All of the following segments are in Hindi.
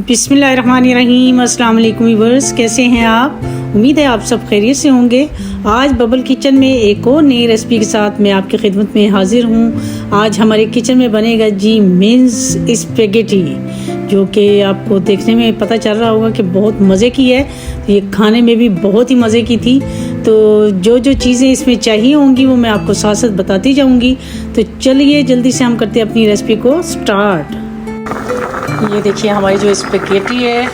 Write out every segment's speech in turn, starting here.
बिस्मिल्लाहिर्रहमानिर्रहीम। अस्सलाम वालेकुम व्यूअर्स, कैसे हैं आप? उम्मीद है आप सब खैरियत से होंगे। आज बबल किचन में एक और नई रेसिपी के साथ मैं आपकी खिदमत में हाजिर हूँ। आज हमारे किचन में बनेगा जी मिन्स स्पेगेटी, जो कि आपको देखने में पता चल रहा होगा कि बहुत मज़े की है। ये खाने में भी बहुत ही मज़े की थी। तो जो जो चीज़ें इसमें चाहिए होंगी वो मैं आपको साथ साथ बताती जाऊँगी। तो चलिए जल्दी से हम करते हैं अपनी रेसिपी को स्टार्ट। ये देखिए हमारी जो स्पेगेटी है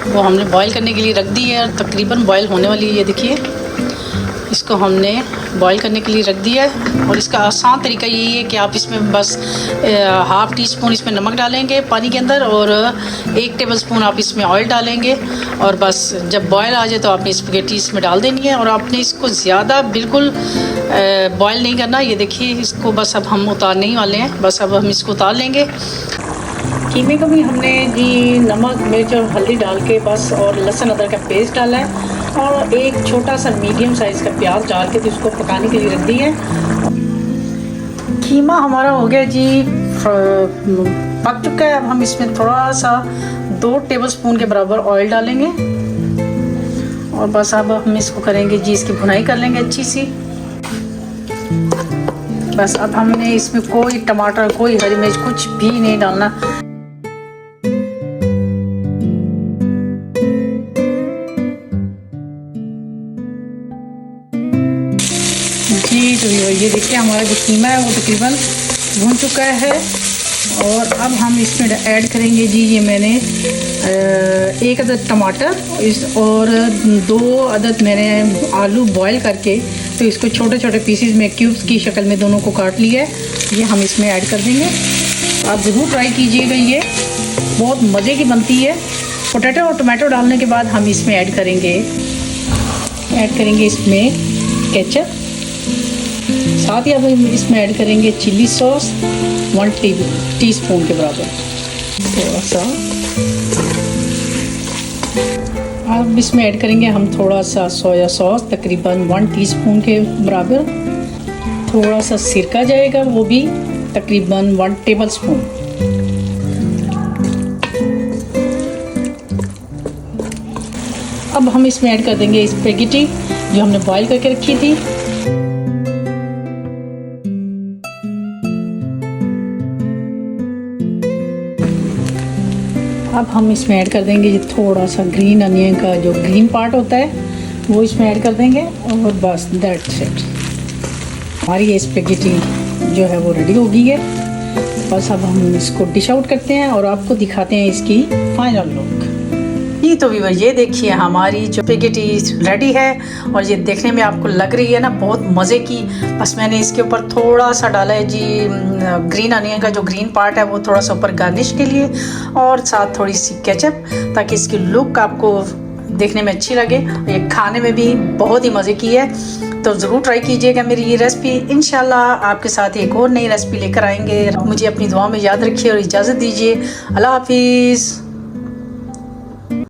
वो हमने बॉईल करने के लिए रख दी है और तकरीबन बॉईल होने वाली है। ये देखिए इसको हमने बॉईल करने के लिए रख दिया है। और इसका आसान तरीका यही है कि आप इसमें बस हाफ़ टी स्पून इसमें नमक डालेंगे पानी के अंदर और 1 टेबलस्पून आप इसमें ऑयल डालेंगे और बस जब बॉयल आ जाए तो आपने स्पेगेटी इसमें डाल देनी है। और आपने इसको ज़्यादा बिल्कुल बॉयल नहीं करना। ये देखिए इसको बस अब हम उतारने ही वाले हैं। बस अब हम इसको उतार लेंगे। कीमे को भी हमने जी नमक मिर्च और हल्दी डाल के बस और लहसुन अदरक का पेस्ट डाला है और एक छोटा सा मीडियम साइज़ का प्याज डाल के तो इसको पकाने के लिए रख दी है। कीमा हमारा हो गया जी पक चुका है। अब हम इसमें थोड़ा सा 2 टेबलस्पून के बराबर ऑयल डालेंगे और बस अब हम इसको करेंगे जी इसकी भुनाई कर लेंगे अच्छी सी। बस अब हमने इसमें कोई टमाटर कोई हरी मिर्च कुछ भी नहीं डालना। जी तो ये देखिए हमारा जो कीमा है वो तकरीबन भून चुका है। और अब हम इसमें ऐड करेंगे जी ये मैंने 1 अदद टमाटर और 2 अदद मैंने आलू बॉईल करके तो इसको छोटे छोटे पीसेस में क्यूब्स की शक्ल में दोनों को काट लिया है। ये हम इसमें ऐड कर देंगे। आप ज़रूर ट्राई कीजिएगा, ये बहुत मज़े की बनती है। पोटैटो और टमाटो डालने के बाद हम इसमें ऐड करेंगे इसमें केचप। साथ ही अब हम इसमें ऐड करेंगे चिली सॉस 1 टीस्पून के बराबर थोड़ा सा। अब इसमें ऐड करेंगे हम थोड़ा सा सोया सॉस तकरीबन 1 टीस्पून के बराबर। थोड़ा सा सिरका जाएगा वो भी तकरीबन 1 टेबलस्पून। अब हम इसमें ऐड कर देंगे स्पेगेटी जो हमने बॉईल करके रखी थी। अब हम इसमें ऐड कर देंगे ये थोड़ा सा ग्रीन अनियन का जो ग्रीन पार्ट होता है वो इसमें ऐड कर देंगे और बस दैट्स इट। हमारी ये स्पेगेटी जो है वो रेडी हो गई है। बस अब हम इसको डिश आउट करते हैं और आपको दिखाते हैं इसकी फाइनल लुक। जी तो व्यूअर ये देखिए हमारी जो स्पेगेटी रेडी है और ये देखने में आपको लग रही है ना बहुत मज़े की। बस मैंने इसके ऊपर थोड़ा सा डाला है जी ग्रीन अनियन का जो ग्रीन पार्ट है वो थोड़ा सा ऊपर गार्निश के लिए और साथ थोड़ी सी केचप ताकि इसकी लुक आपको देखने में अच्छी लगे। ये खाने में भी बहुत ही मज़े की है। तो ज़रूर ट्राई कीजिएगा मेरी ये रेसिपी। इंशाल्लाह आपके साथ एक और नई रेसिपी लेकर आएंगे। मुझे अपनी दुआ में याद रखिए और इजाज़त दीजिए। अल्लाह हाफिज़।